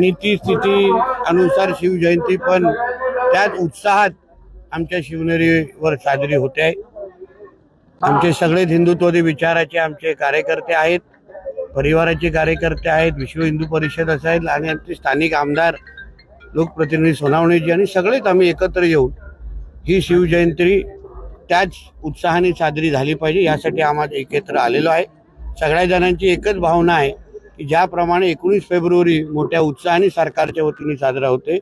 आणि ती स्थिती अनुसार शिवजयंती पण त्याच उत्साहात आमच्या शिवनेरीवर साजरी होते आहे। आमचे सगळे हिंदुत्ववादी विचाराचे आमचे कार्यकर्ते आहेत, परिवाराचे कार्यकर्ते आहेत, विश्व हिंदू परिषद असेल आणि आमचे स्थानिक आमदार लोकप्रतिनिधी सोनावणेजी आणि सगळेच आम्ही एकत्र येऊन ही शिवजयंती त्याच उत्साहाने साजरी झाली पाहिजे यासाठी आम्हाला एकत्र आलेलो आहे। सगळ्या जणांची एकच भावना आहे की ज्याप्रमाणे 19 फेब्रुवारी मोठ्या उत्साहाने सरकारच्या वतीने साजरा होते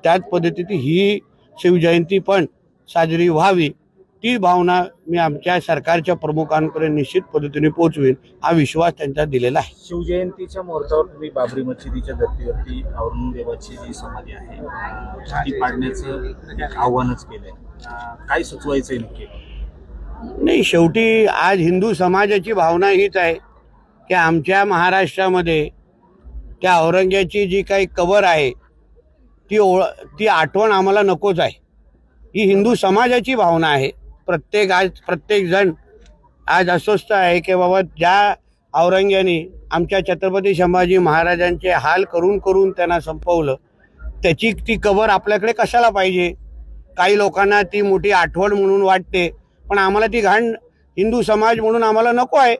त्याच पद्धतीने ही शिवजयंती पण साजरी व्हावी, ती भावना मी आमच्या सरकारच्या प्रमुखांपर्यंत निश्चित पद्धतीने पोहोचवेन हा विश्वास त्यांचा दिलेला आहे। शिवजयंतीच्या मुहूर्तावर तुम्ही बाबरी मशिदीच्या धर्तीवरती औरंगजेबाची जी समाधी आहे ती पाडण्याचं एक आव्हानच केलंय, काय सुचवायचंय नक्की? नाही, शेवटी आज हिंदू समाजाची भावना हीच आहे की आमच्या महाराष्ट्रामध्ये त्या औरंगजेबाची जी काही कबर आहे ती आठवण आम्हाला नकोच आहे, ही हिंदू समाजाची भावना आहे। प्रत्येक जण आज अस्वस्थ आहे की बाबा ज्या औरंगजेबाने आमच्या छत्रपती संभाजी महाराजांचे हाल करून करून त्यांना संपवलं त्याची ती कबर आपल्याकडे कशाला पाहिजे। काही लोकांना ती मोठी आठवण म्हणून वाटते, पण आम्हाला ती घाण हिंदू समाज म्हणून आम्हाला नको आहे।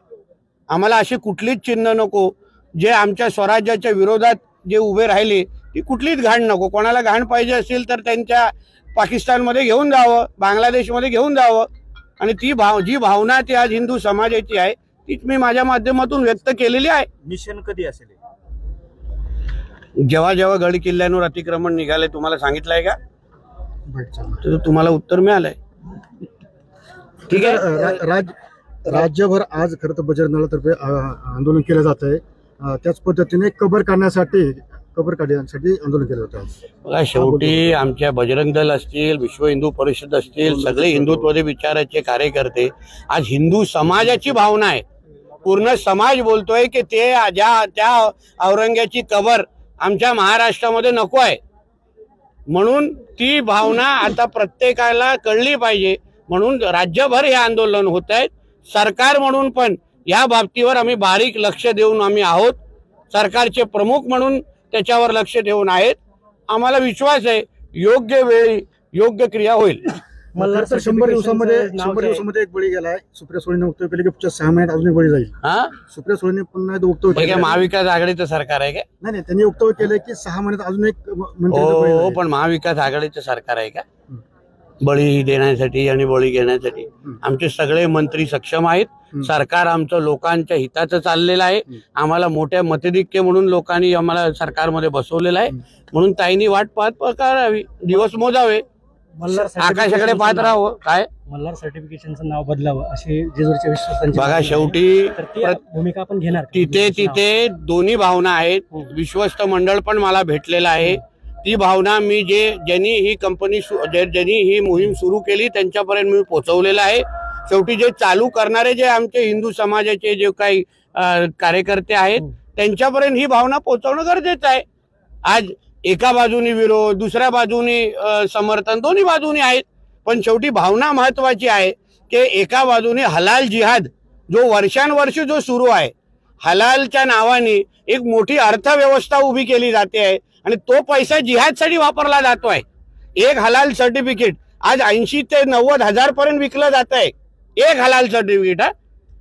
आम्हाला अशी कुठलीच चिन्ह नको जे आमच्या स्वराज्याच्या विरोधात जे उभे राहिले, ती कुठलीच घाण नको। कोणाला घाण पाहिजे असेल तर त्यांच्या पाकिस्तानमध्ये घेऊन जावं, बांगलादेशमध्ये घेऊन जावं, आणि जी भावना ती आज हिंदू समाजाची आहे तीच मी माझ्या माध्यमातून व्यक्त केलेली आहे। मिशन कधी असेल? जेव्हा जेव्हा गड किल्ल्यांवर अतिक्रमण निघाले तुम्हाला सांगितलंय का? तर तुम्हाला उत्तर मिळालंय, ठीक आहे। राज्यभर आज खरं तर बजरंग दलातर्फे आंदोलन केलं जात आहे, त्याच पद्धतीने कबर काढण्यासाठी आंदोलन केलं जातं। बघा, शेवटी आमच्या बजरंग दल असतील, विश्व हिंदू परिषद असतील, सगळे हिंदुत्ववादी विचाराचे कार्यकर्ते, आज हिंदू समाजाची भावना आहे, पूर्ण समाज बोलतोय की त्या औरंगजेबाची कबर आमच्या महाराष्ट्रामध्ये नको आहे, म्हणून ती भावना आता प्रत्येकाला कळली पाहिजे, म्हणून राज्यभर हे आंदोलन होत आहे। सरकार म्हणून पण या बाबतीवर आम्ही बारीक लक्ष देऊन आम्ही आहोत, सरकारचे प्रमुख म्हणून त्याच्यावर लक्ष देऊन आहेत। आम्हाला विश्वास आहे योग्य वेळी योग्य क्रिया होईल। मला 100 दिवसामध्ये एक बळी गेलाय, सुप्रिया सुळेने वक्तव्य केले की पुढच्या 6 महिन्यात अजून एक बळी जाईल। सुप्रिया सुळेने पुन्हा वक्तव्य केलं, महाविकास आघाडीचं सरकार आहे का? नाही, त्यांनी वक्तव्य केलं की 6 महिन्यात अजून एक हो, पण महाविकास आघाडीचं सरकार आहे का बळी देण्यासाठी आणि बळी घेण्यासाठी? आमचे सगळे मंत्री सक्षम आहेत, सरकार आमचं लोकांच्या हिताचं चाललेलं आहे। आम्हाला मोठ्या मतधिक्य म्हणून लोकांनी आम्हाला सरकारमध्ये बसवलेलं आहे, म्हणून ताईंनी वाट पाहत करावी, दिवस मोजावे, आकाशाकडे पाहत राहावं। काय मल्हार सर्टिफिकेशनचं नाव बदलावं असे जेजूरच्या विश्वासांची बघा, शेवटी भूमिका आपण घेणार। तिथे दोन्ही भावना आहेत। विश्वस्त मंडळ पण मला भेटलेलं आहे, ती भावना मी ज्यांनी ही कंपनी ज्यांनी ही मोहीम सुरू केली त्यांच्यापर्यंत मी पोहोचवलेलं आहे। शेवटी जे चालू करणारे जे आमचे हिंदू समाजाचे जे काही कार्यकर्ते आहेत त्यांच्यापर्यंत ही भावना पोहोचवणं गरजेचं आहे। आज एका बाजूनी विरोध, दुसऱ्या बाजूनी समर्थन, दोन्ही बाजूनी आहेत, पण शेवटी भावना महत्वाची आहे की एका बाजूने हलाल जिहाद जो वर्षानुवर्ष जो सुरू आहे, हलालच्या नावाने एक मोठी अर्थव्यवस्था उभी केली जाते आहे आणि तो पैसा जिहादसाठी वापरला जातोय। एक हलाल सर्टिफिकेट आज 80 ते 90 हजार पर्यंत विकलं जात आहे, एक हलाल सर्टिफिकेट,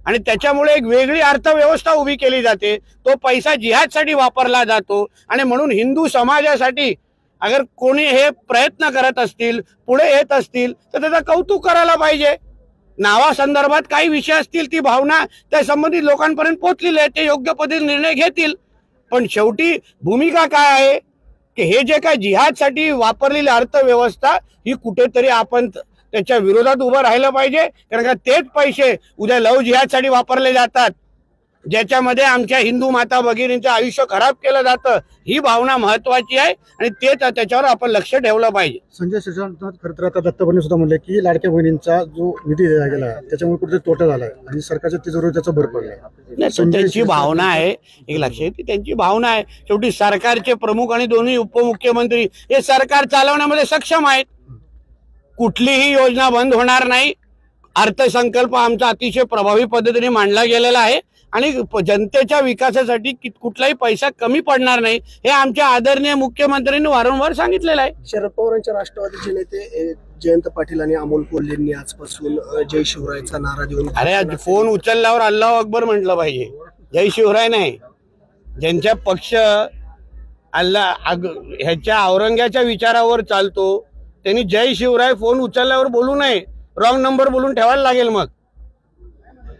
आणि त्याच्यामुळे एक वेगळी अर्थव्यवस्था उभी केली जाते, तो पैसा जिहादसाठी वापरला जातो। आणि म्हणून हिंदू समाजासाठी अगर कोणी हे प्रयत्न करत असतील, पुढे येत असतील तर त्याचं कौतुक करायला पाहिजे। नावासंदर्भात काही विषय असतील ती भावना त्या संबंधित लोकांपर्यंत पोहोचलेली आहे, ते योग्य पद्धतीने निर्णय घेतील, पण शेवटी भूमिका काय आहे की हे जे काय जिहादसाठी वापरलेली अर्थव्यवस्था ही कुठेतरी आपण त्याच्या विरोधात उभं राहिलं पाहिजे, कारण का तेच पैसे उद्या लव जिहादसाठी वापरले जातात, ज्याच्यामध्ये आमच्या हिंदू माता भगिनींचं आयुष्य खराब केलं जातं। ही भावना महत्वाची आहे आणि तेच त्याच्यावर आपण लक्ष ठेवलं पाहिजे। संजय शिरसाट खरं तर आता दत्तभरणे सुद्धा म्हणले की लाडक्या बहिणींचा जो निधी दिला गेला त्याच्यामुळे कुठेतरी तोटा झालाय आणि सरकारच्या तिजोरीवर त्याचा भर पडलाय। त्यांची भावना आहे, एक लक्ष येते, त्यांची भावना आहे। शेवटी सरकारचे प्रमुख आणि दोन्ही उपमुख्यमंत्री हे सरकार चालवण्यामध्ये सक्षम आहेत, कुठलीही योजना बंद होणार नाही। अर्थसंकल्प आमचा अतिशय प्रभावी पद्धतीने मांडला गेलेला आहे आणि जनतेच्या विकासासाठी कुठलाही पैसा कमी पडणार नाही हे आमच्या आदरणीय मुख्यमंत्र्यांनी वारंवार सांगितलेलं आहे. शरद पवारांच्या राष्ट्रवादीचे नेते जयंत पाटील आणि अमोल कोल्हेंनी आजपासून जय शिवरायचा नारा देऊन अरे आज फोन उचलल्यावर अल्लाह अकबर म्हटलं पाहिजे, जय शिवराय नाही. ज्यांच्या पक्ष ह्याच्या औरंग्याच्या विचारावर चालतो त्यांनी जय शिवराय फोन उचलल्यावर बोलू नये, रॉंग नंबर बोलून ठेवायला लागेल. मग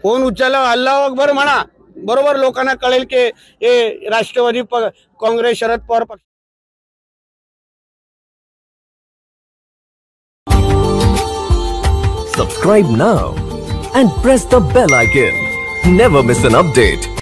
फोन उचलल्यावर अल्लाह अकबर म्हणा, बरोबर लोकांना कळेल की हे राष्ट्रवादी काँग्रेस शरद पवार पक्ष. Subscribe now and press the bell icon. Never miss an update.